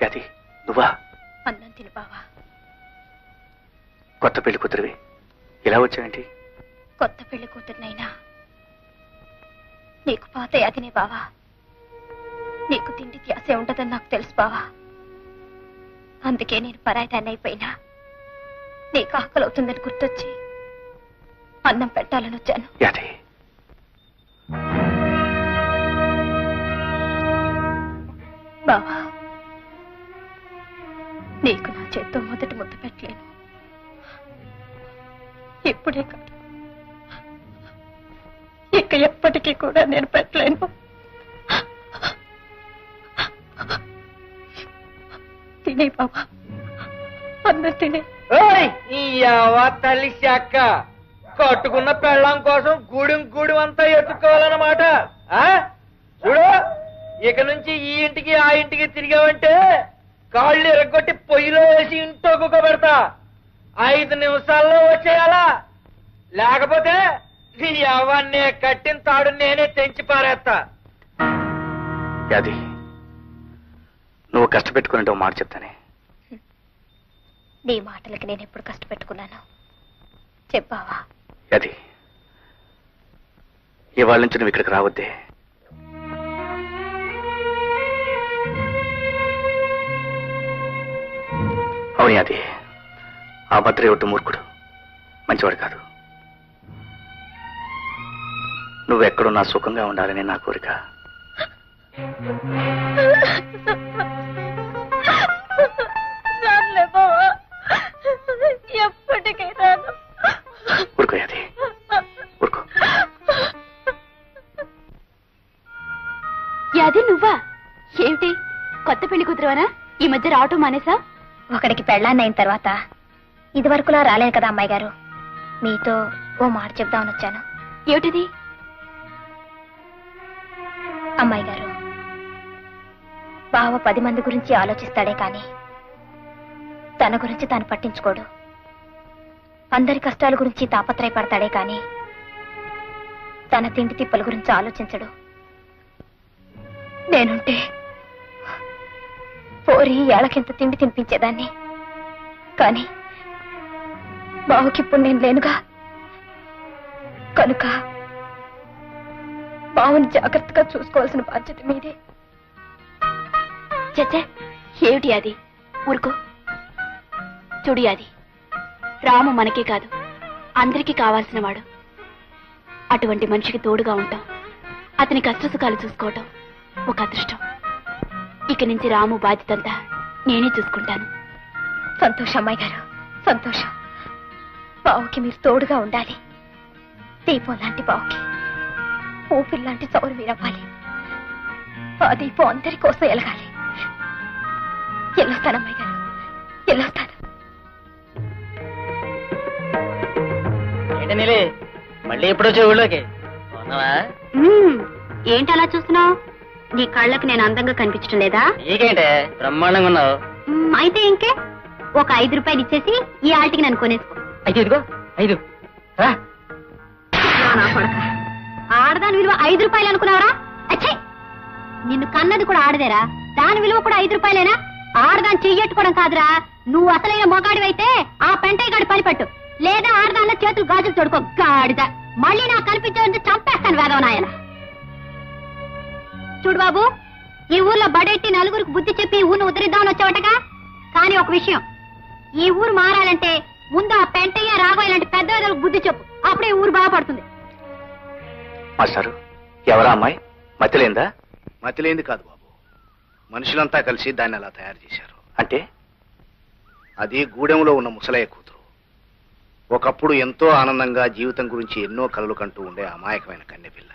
అది నువ్వా? అన్నం తిని బావా. కొత్త పెళ్లి కూతురివి, ఇలా వచ్చావేంటి? కొత్త పెళ్లి కూతురునైనా నీకు పాత యాదినే బావా. నీకు తిండి ధ్యాసే ఉండదని నాకు తెలుసు బావా. అందుకే నేను పరాయిదాన్ని అయిపోయినా నీకు ఆకలి అవుతుందని గుర్తొచ్చి అన్నం పెట్టాలని వచ్చాను. బావా, నీకు నా చేత్తో మొదటి ముద్ద పెట్టలేను. ఇప్పుడే కాదు, ఇక ఎప్పటికీ కూడా నేను పెట్టలేను. తినే బాబా, అందరు తినే. తల్లి శాఖ కట్టుకున్న పెళ్ళం కోసం గూడెం అంతా ఎత్తుకోవాలన్నమాట. చూడు, ఇక నుంచి ఈ ఇంటికి ఆ ఇంటికి తిరిగావంటే కాళ్ళు ఎరగొట్టి పొయ్యిలో వేసి ఇంట్లో కుక్కబెడతా. 5 నిమిషాల్లో వచ్చేయాలా, లేకపోతే నీ అవన్నీ కట్టిన తాడు నేనే తెంచి పారేస్తా. అది నువ్వు కష్టపెట్టుకున్నట్టు మాట చెప్తానే. నీ మాటలకి నేను ఎప్పుడు కష్టపెట్టుకున్నాను చెప్పావా? అది ఇవాళ నుంచి నువ్వు ఇక్కడికి రావద్దే. అవును, అది ఆ భద్రే ఒట్టు మూర్ఖుడు, మంచివాడు కాదు. నువ్వెక్కడున్నా సుఖంగా ఉండాలని నా కోరిక. ఎప్పటికైనా ఊరుకో అది, ఊరుకో. అది నువ్వా? ఏమిటి కొత్త పెళ్లి కూతురువనా? ఈ మధ్య రావటం మానేసా? ఒకడికి పెళ్ళాన్ని అయిన తర్వాత ఇదివరకులా రాలేదు కదా అమ్మాయి గారు. మీతో ఓ మాట చెప్దామని వచ్చాను. ఏమిటిది? అమ్మాయి గారు, బావ 10 మంది గురించి ఆలోచిస్తాడే కాని తన గురించి తాను పట్టించుకోడు. అందరి కష్టాల గురించి తాపత్రయపడతాడే కాని తన తిండి తిప్పల గురించి ఆలోచించడు. నేనుంటే పోరి ఏళ్ళకింత తిండి తినిపించేదాన్ని. కాని బావుకిప్పుడు నేను లేనుగా. కనుక బావుని జాగ్రత్తగా చూసుకోవాల్సిన బాధ్యత మీదే. చచ్చే, ఏమిటి అది? ఊరుకో. చూడి, అది రాము మనకే కాదు అందరికీ కావాల్సిన వాడు. అటువంటి మనిషికి తోడుగా ఉంటాం, అతని కష్టసుఖాలు చూసుకోవటం ఒక అదృష్టం. ఇక నుంచి రాము బాధ్యతంతా నేనే చూసుకుంటాను. సంతోషం అమ్మాయి గారు, సంతోషం. బావుకి మీరు తోడుగా ఉండాలి. దీపం లాంటి బావుకి ఊపిరి లాంటి సౌరు మీరవ్వాలి. ఆ దీపం అందరి కోసం ఎలగాలి. వెళ్ళొస్తాను అమ్మాయి గారు, వెళ్ళొస్తాను. మళ్ళీ ఎప్పుడు వచ్చే ఊళ్ళోకి? ఏంటి అలా చూస్తున్నావు? నీ కళ్ళకి నేను అందంగా కనిపించడం లేదా? నీకేంటే బ్రహ్మాండంగా ఉన్నావు. అయితే ఇంకే ఒక 5 రూపాయలు ఇచ్చేసి ఈ ఆల్టికి నన్ను కొనేసుకో. అయితే ఇదిగో 5. ఆడదాని విలువ 5 రూపాయలు అనుకున్నావరా? అచ్చే, నిన్ను కన్నది కూడా ఆడదేరా, దాని విలువ కూడా 5 రూపాయలేనా? ఆడదాన్ని చెయ్యట్టుకోవడం కాదురా. నువ్వు అసలైన మొగాడివైతే ఆ పెంటయ్య గాడి పని పట్టు, లేదా ఆడదానిలో చేతులు గాజులు తొడుకో. గాడిద మళ్ళీ నాకు కనిపించే చంపేస్తాను వేదవనాయన. చూడు బాబు, ఈ ఊర్లో బడెట్టి నలుగురికి బుద్ధి చెప్పి ఊరిని ఉద్ధరిద్దామని వచ్చావటగా. కానీ ఒక విషయం, ఈ ఊరు మారాలంటే ముందు ఆ పెంటయ్య రాఘవయ్య లాంటి పెద్ద బుద్ధి చెప్పు, అప్పుడే ఊరు బాగుపడుతుంది. మాస్టారు, ఎవరా అమ్మాయి? మతిలేందా? మతిలేంది కాదు బాబు, మనుషులంతా కలిసి దాన్ని అలా తయారు చేశారు. అంటే అది గూడెంలో ఉన్న ముసలయ్య కూతురు. ఒకప్పుడు ఎంతో ఆనందంగా జీవితం గురించి ఎన్నో కలలు కంటూ ఉండే అమాయకమైన కన్నెపిల్ల.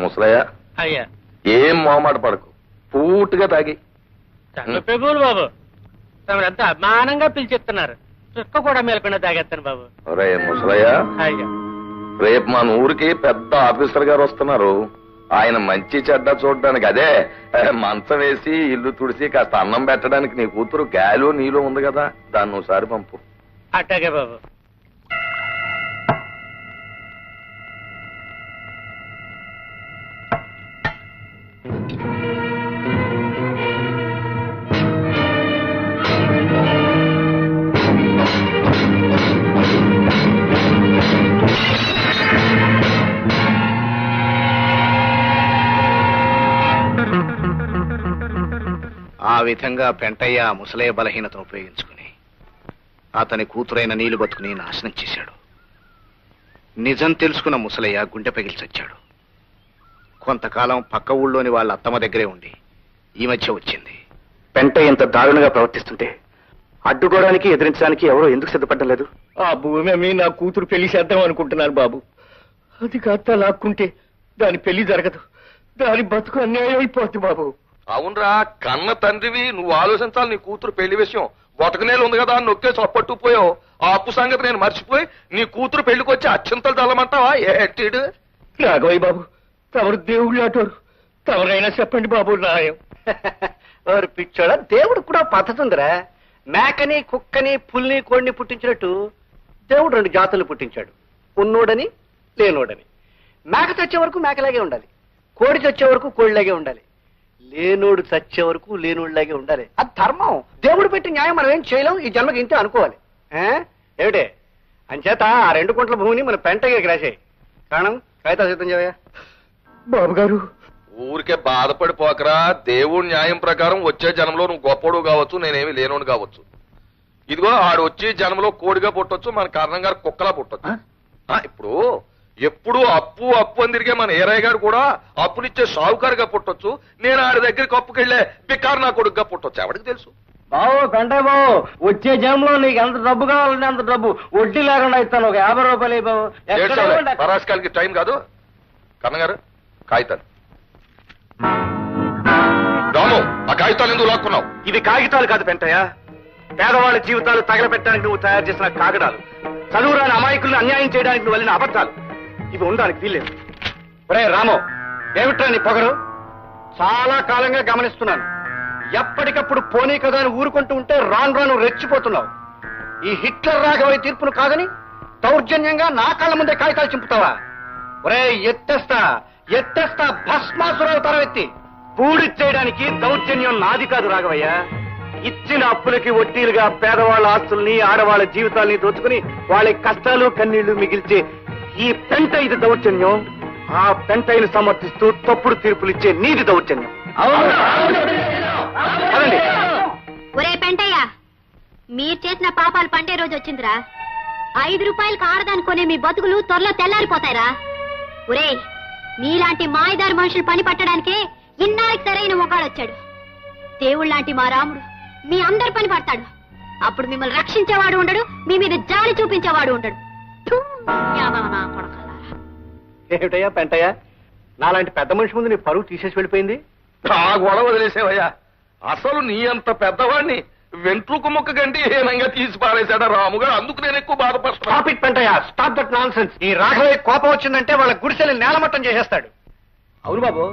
ముసలయ్య, అయ్యా ఏం మొహమాట పడకు, పూర్తిగా తాగి. ప్రభువులు బాబు, తమరంతా అభిమానంగా పిలిచెప్తున్నారు. చుక్క కూడా మేలకుండా తాగేస్తాను బాబు. రే ముసలయ్య, అయ్యా రేపు మన ఊరికి పెద్ద ఆఫీసర్ గారు వస్తున్నారు. ఆయన మంచి చెడ్డ చూడడానికి, అదే మంచం వేసి ఇల్లు తుడిసి కాస్త అన్నం పెట్టడానికి నీ కూతురు గాలి నీళ్ళు ఉంది కదా, దాన్ని ఒకసారి పంపు. అట్టాగే బాబు. ఆ విధంగా పెంటయ్య ఆ ముసలయ్య బలహీనతను ఉపయోగించుకుని అతని కూతురైన నీళ్లు బతుకుని నాశనం చేశాడు. నిజం తెలుసుకున్న ముసలయ్య గుండె పగిల్చొచ్చాడు. కొంతకాలం పక్క ఊళ్ళోని వాళ్ళ అత్తమ్మ దగ్గరే ఉండి ఈ మధ్య వచ్చింది. పెంటయ్య ఇంత దారుణంగా ప్రవర్తిస్తుంటే అడ్డుకోవడానికి ఎదిరించడానికి ఎవరో ఎందుకు సిద్ధపడ్డం లేదు? ఆ భూమి అమ్మి నా కూతురు పెళ్లి చేద్దాం అనుకుంటున్నాను బాబు. అది కాస్త లాక్కుంటే దాని పెళ్లి జరగదు, దాని బతుకు అన్యాయం అయిపోద్ది బాబు. అవునరా, కన్న తండ్రివి, నువ్వు ఆలోచించాలి. నీ కూతురు పెళ్లి విషయం బొటకనేలు ఉంది కదా అని నొక్కేసి అప్పట్టుకుపోయావు. ఆ అప్పు సంగతి నేను మర్చిపోయి నీ కూతురు పెళ్లికి వచ్చి అత్యంతలు చల్లమంటావా? ఏటీడు రాఘవయ్య బాబు, తమరు దేవుళ్ళు అటోరు, తమరైనా చెప్పండి బాబు న్యాయం. వారు పిచ్చోడ, దేవుడు కూడా పద్ధతి ఉందిరా. మేకని, కుక్కని, పుల్ని, కోడిని పుట్టించినట్టు దేవుడు 2 జాతులు పుట్టించాడు, ఉన్నోడని లేనోడని. మేక చచ్చే వరకు మేకలాగే ఉండాలి, కోడి చచ్చే వరకు కోడిలాగే ఉండాలి, లేనోడు చచ్చే వరకు లేనోడిలాగే ఉండాలి. అది ధర్మం. దేవుడు పెట్టి న్యాయం మనం ఏం చేయలేం, ఈ జన్మకి ఇంతే అనుకోవాలి. ఏమిటే అంచేత ఆ 2 గుంటల భూమిని మన పెంటగా రాసేయి. కారణం కాగితాలు సిద్ధం చేయవయ్యా. బాబు గారు, ఊరికే బాధపడిపోకరా. దేవుడి న్యాయం ప్రకారం వచ్చే జన్మలో నువ్వు గొప్పడు కావచ్చు, నేనేమి లేనోడు కావచ్చు. ఇదిగో ఆడు వచ్చే జన్మలో కోడిగా పుట్టొచ్చు, మన కారణంగా కుక్కలా పుట్టొచ్చు. ఇప్పుడు ఎప్పుడు అప్పు అప్పు అని తిరిగే మన ఏరయ్య గారు కూడా అప్పునిచ్చే సావుకారుగా పుట్టొచ్చు. నేను ఆడి దగ్గరికి అప్పుకెళ్లే బికారు నా కొడుకుగా పుట్టొచ్చు. ఎవరికి తెలుసు? బాబు పెంటయ్య బాబు, వచ్చే జన్మలో నీకు ఎంత డబ్బు కావాలంటే అంత డబ్బు వడ్డీ లేకుండా ఇస్తాను. ఒక 50 రూపాయలు బాబు. పరాస్కాలకి టైం కాదు. కన్నగారు కాగితాలు. రాము, ఆ కాగితాలు ఎందుకు లాక్కున్నావు? ఇవి కాగితాలు కాదు పెంటయ్య, పేదవాళ్ళ జీవితాలు తగలబెట్టడానికి నువ్వు తయారు చేసిన కాగడాలు, చదువురాని అమాయకులను అన్యాయం చేయడానికి నువ్వు వెళ్ళిన అబద్ధాలు. ఇవి ఉండడానికి వీల్లేదు. ఒరే రామో, ఏమిట్రా నీ పొగరు? చాలా కాలంగా గమనిస్తున్నాను. ఎప్పటికప్పుడు పోనీ కదా అని ఊరుకుంటూ ఉంటే రాను రాను రెచ్చిపోతున్నావు. ఈ హిట్లర్ రాఘవయ్య తీర్పును కాదని దౌర్జన్యంగా నా కళ్ళ ముందే కాగితాలు చింపుతావా? ఒరే ఎత్తేస్తా ఎత్తేస్తా, భస్మాసురవుతారా ఎత్తి. పూడి చేయడానికి దౌర్జన్యం నాది కాదు రాఘవయ్య. ఇచ్చిన అప్పులకి వడ్డీలుగా పేదవాళ్ళ ఆస్తుల్ని, ఆడవాళ్ళ జీవితాల్ని దోచుకుని వాళ్ళ కష్టాలు కన్నీళ్లు మిగిల్చే ఈ పెంట ఇది దౌర్జన్యం. ఆ పెంటైని సమర్థిస్తూ తప్పుడు తీర్పులు ఇచ్చే నీది దౌర్జన్యం. ఒరే పెంటయ్య, మీరు చేసిన పాపాలు పండే రోజు వచ్చిందిరా. 5 రూపాయలకు ఆడదాని కొనే మీ బతుకులు త్వరలో తెల్లారిపోతాయిరా. ఒరే, మీలాంటి మాయదారి మనుషులు పని పట్టడానికే ఇన్నాళ్ళకి సరైన మొగాడొచ్చాడు. దేవుళ్లాంటి మా రాముడు మీ అందరి పని పడతాడు. అప్పుడు మిమ్మల్ని రక్షించేవాడు ఉండడు, మీ మీద జాలి చూపించేవాడు ఉండడు. ఏమిటయ్యా పెంటయ్య, నాలాంటి పెద్ద మనిషి ముందు నీ పరువు తీసేసి వెళ్ళిపోయింది. ఆ గొడవ వదిలేసేవయ్యా. అసలు నీ అంత పెద్దవాడిని వెంట్రుకు ముక్క గంటి హీనంగా తీసి పారేశాడా రాముగారు. అందుకు నేను ఎక్కువ బాధపడుతున్నా. Stop it Pentayya, stop that nonsense. ఈ రాఘవయ్య కోపం వచ్చిందంటే వాళ్ళ గుడిసెల్ని నేలమట్టం చేసేస్తాడు. అవును బాబు,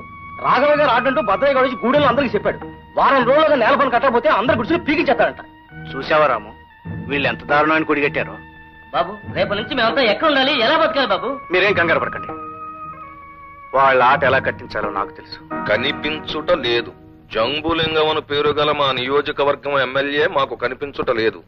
రాఘవయ్య గారు ఆడంటూ భద్రయ్య గారు వచ్చి గూడెల్లో అందరికీ చెప్పాడు. వారం రోజులుగా నేల పని కట్టకపోతే అందరి గుడిసెలు పీకించేస్తాడంట. చూసావా రాము, వీళ్ళు ఎంత దారుణాన్ని కొడిగట్టారో. బాబు, రేపటి నుంచి మేమంతా ఎక్కడ ఉండాలి, ఎలా బతకాలి బాబు? మీరేం కంగారు పడకండి, వాళ్ళ ఆట ఎలా కట్టించాలో నాకు తెలుసు. కనిపించుట లేదు. జంబులింగం అని పేరు గల మా నియోజకవర్గం ఎమ్మెల్యే మాకు కనిపించుట లేదు.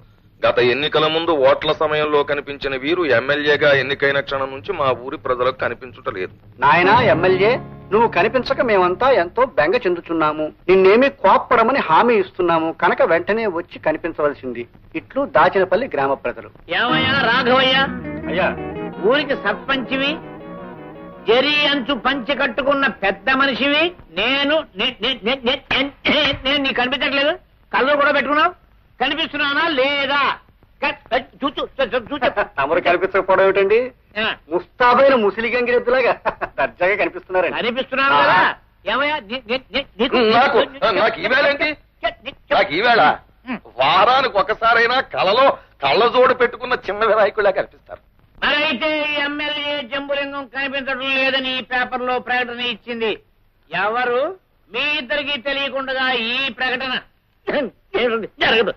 గత ఎన్నికల ముందు ఓట్ల సమయంలో కనిపించిన వీరు ఎమ్మెల్యేగా ఎన్నికైన క్షణం నుంచి మా ఊరి ప్రజలకు కనిపించుట లేదు. నాయనా ఎమ్మెల్యే, నువ్వు కనిపించక మేమంతా ఎంతో బెంగ చెందుతున్నాము. నిన్నేమీ కోప్పడమని హామీ ఇస్తున్నాము కనుక వెంటనే వచ్చి కనిపించవలసింది. ఇట్లు దాచినపల్లి గ్రామ ప్రజలు. ఏమయ్యా రాఘవయ్య, అయ్యా ఊరికి సర్పంచివి, జరి అంచు పంచి కట్టుకున్న పెద్ద మనిషివి. నేను నీకు కనిపించట్లేదు? కళ్ళు కూడా పెట్టుకున్నావు, కనిపిస్తున్నానా లేదా? తమరు కనిపించకపోవడం ఏమిటండి? ముస్తాబైన ముసిలి గంగిరెద్దులాగా దర్జాగా కనిపిస్తున్నారండి. కనిపిస్తున్నాను కదా. ఏమయ్యా నాకు ఈవేళేంటి? నాకు ఈవేళ వారానికి ఒకసారైనా కలలో కళ్ళజోడు పెట్టుకున్న చిన్న వినాయకుడిలా కనిపిస్తారు. మరైతే ఎమ్మెల్యే జంబులింగం కనిపించడం లేదని ఈ పేపర్లో ప్రకటన ఇచ్చింది ఎవరు? మీ ఇద్దరికి తెలియకుండా ఈ ప్రకటన జరగదు జరగదు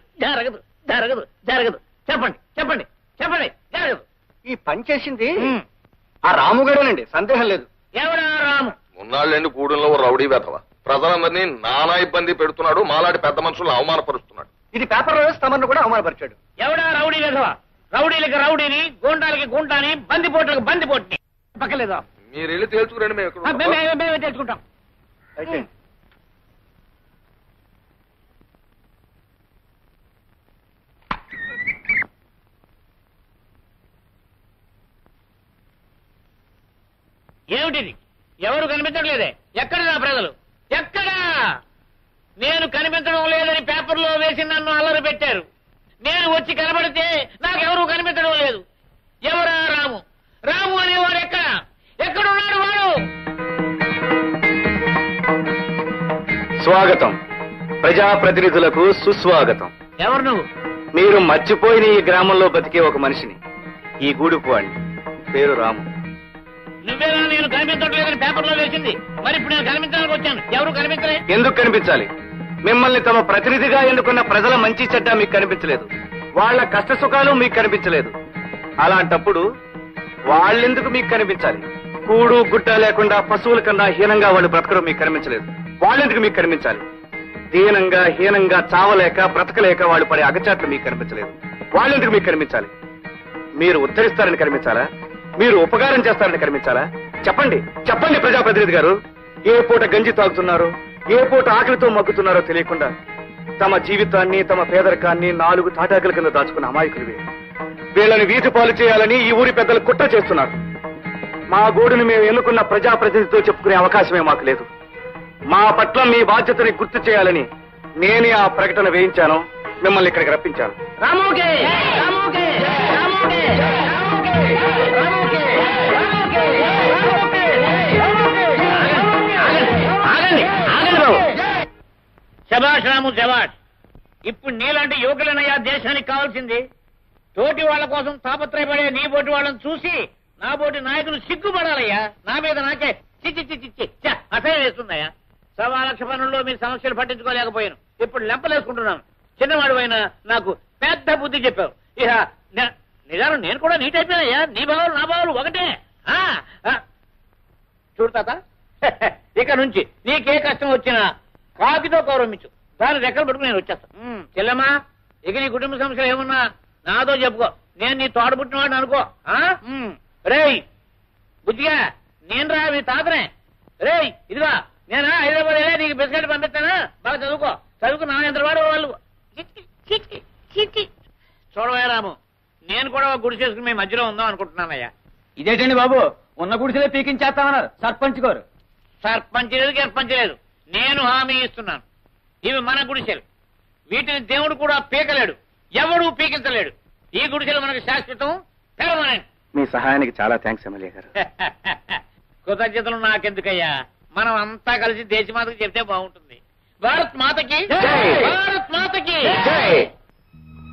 జరగదు జరగదు. చెప్పండి చెప్పండి చెప్పండి. జరగదు. ఈ పని చేసింది ఆ రాముగారేనండి, సందేహం లేదు. ఎవరా రాము? ఉన్నాళ్ళండి గూడెంలో రౌడీ వెధవ ప్రజలందరినీ నానా ఇబ్బంది పెడుతున్నాడు. మాలాంటి పెద్ద మనుషులను అవమానపరుస్తున్నాడు. ఇది పేపర్లో వేసి తమను కూడా అవమానపరిచాడు. ఎవడా రౌడీ వెధవ? రౌడీలకి రౌడీని, గోండాలకి గుంటాని, బందిపోట్లకు బందిపోట్ని. పక్కలేదా? మీరు వెళ్ళి తేల్చుకురండి, మేము మేమే తెలుసుకుంటాం. అయితే కనిపించట్లేదే. ఎక్కడ నా ప్రజలు? ఎక్కడా? నేను కనిపించడం లేదని పేపర్లో వేసి నన్ను అల్లరి పెట్టారు. నేను వచ్చి కనబడితే నాకెవరూ కనిపించడం లేదు. ఎవరా రాము? రాము అనేవాడు ఎక్కడున్నాడు వాడు? స్వాగతం. ప్రజాప్రతినిధులకు సుస్వాగతం. ఎవరు నువ్వు? మీరు మర్చిపోయిన ఈ గ్రామంలో బతికే ఒక మనిషిని, ఈ గూడుపు వాడిని. పేరు రాము. నువ్వేనా నేను కనిపించట్లేదని పేపర్లో వేసింది? మరి ఇప్పుడు నేను కనిపించడానికి వచ్చాను. ఎవరు కనిపించలే? ఎందుకు కనిపించాలి? మిమ్మల్ని తమ ప్రతినిధిగా ఎన్నుకున్న ప్రజల మంచి చెడ్డ మీకు కనిపించలేదు. వాళ్ళ కష్ట సుఖాలు మీకు కనిపించలేదు. అలాంటప్పుడు వాళ్ళెందుకు మీకు కనిపించాలి? కూడు గుడ్డ లేకుండా పశువుల కన్నా హీనంగా వాళ్ళు బ్రతకడం మీకు కనిపించలేదు. వాళ్ళెందుకు మీకు కనిపించాలి? దీనంగా హీనంగా చావలేక బ్రతకలేక వాళ్ళు పడే అగచాట్లు మీకు కనిపించలేదు. వాళ్ళెందుకు మీకు కనిపించాలి? మీరు ఉద్ధరిస్తారని కనిపించాలా? మీరు ఉపకారం చేస్తారని కనిపించాలా? చెప్పండి, చెప్పండి ప్రజాప్రతినిధి గారు. ఏ పూట గంజి తాగుతున్నారో, ఏ పూట ఆకలితో మగ్గుతున్నారో తెలియకుండా తమ జీవితాన్ని, తమ పేదరికాన్ని 4 తాటాకుల కింద దాచుకున్న అమాయకులు వీళ్ళని వీధి పాలు చేయాలని ఈ ఊరి పెద్దలు కుట్ర చేస్తున్నారు. మా గోడును మేము ఎన్నుకున్న ప్రజాప్రతినిధితో చెప్పుకునే అవకాశమే మాకు లేదు. మా పట్ల మీ బాధ్యతని గుర్తు చేయాలని నేనే ఆ ప్రకటన వేయించాను, మిమ్మల్ని ఇక్కడికి రప్పించాను. రాముకే! రాముకే! రాముకే! రాముకే! రాముకే! రాముకే! శభాష్ రాము, శభాష్. ఇప్పుడు నీలాంటి యువకులనయ్యా దేశానికి కావాల్సింది. తోటి వాళ్ళ కోసం తాపత్రయపడే నీ బోటి వాళ్ళని చూసి నా బోటి నాయకులు సిగ్గుపడాలయ్యా. నా మీద నాకే చిచ్చి చిచ్చి చిచ్చి అసహ్యం వేస్తుందయ్యా. 1,00,000 పనుల్లో మీ సమస్యలు పట్టించుకోలేకపోయాను. ఇప్పుడు లెంపలేసుకుంటున్నాను. చిన్నవాడు అయినా నాకు పెద్ద బుద్ధి చెప్పావు. ఇక నిజాలు నేను కూడా నీట్ అయిపోయానయ్యా. నీ బావులు నా బావులు ఒకటే. చూడు తాత, ఇక నుంచి నీకే కష్టం వచ్చినా కాకితో గౌరవించు. దాని రెక్కలు పట్టుకుని నేను వచ్చేస్తాను. చెల్లెమ్మా, ఇక నీ కుటుంబ సమస్యలు ఏమన్నా నాతో చెప్పుకో. నేను నీ తోడబుట్టినవాడిని అనుకో. రేయ్ బుద్ధిగా, నేను రా మీ తాతనే. రేయ్ ఇదిగా, నేను హైదరాబాద్ వెళ్ళా నీకు బిస్కెట్ పంపిస్తాను. బాగా చదువుకో. చదువుకు నా ఎంతవాడు వాళ్ళు. చూడవయ్యా రాము, నేను కూడా ఒక గుడి చేసుకుని మీ మధ్యలో ఉందాం అనుకుంటున్నానయ్యా. ఇదేటండి బాబు, ఉన్న గుడిసెలే పీకించేస్తామన్నారు సర్పంచ్ గారు. సర్పంచ్ లేదు, గర్పంచ్ లేదు. నేను హామీ ఇస్తున్నాను. ఇవి మన గుడిసెలు. వీటిని దేవుడు కూడా పీకలేడు, ఎవడూ పీకించలేడు. ఈ గుడిసెలు మనకు శాశ్వతం, పెర్మనెంట్. మీ సహాయానికి చాలా థ్యాంక్స్ ఎమ్మెల్యే గారు. కృతజ్ఞతలు నాకెందుకయ్యా. మనం అంతా కలిసి దేశమాతకి చెప్తే బాగుంటుంది. భారత్ మాతకి, భారత్ మాతకి.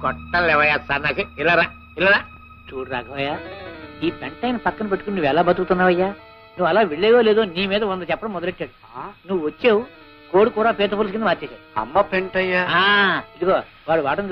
కొట్టలేవయ్యా సన్నాసి. ఇలారా, ఇలారా. చూడు రాఘవయ్య, ఈ పెంటైన పక్కన పెట్టుకుని నువ్వు ఎలా బతుకుతున్నావయ్యా? నువ్వు అలా వెళ్ళేవో లేదో నీ మీద 100 చెప్పడం మొదలెట్టాడు. నువ్వు వచ్చావు, కోడి కూర పీత పులుసు కింద మార్చేశాడు. అమ్మ పెంటయ్యా. ఇదిగో వాడు వాటం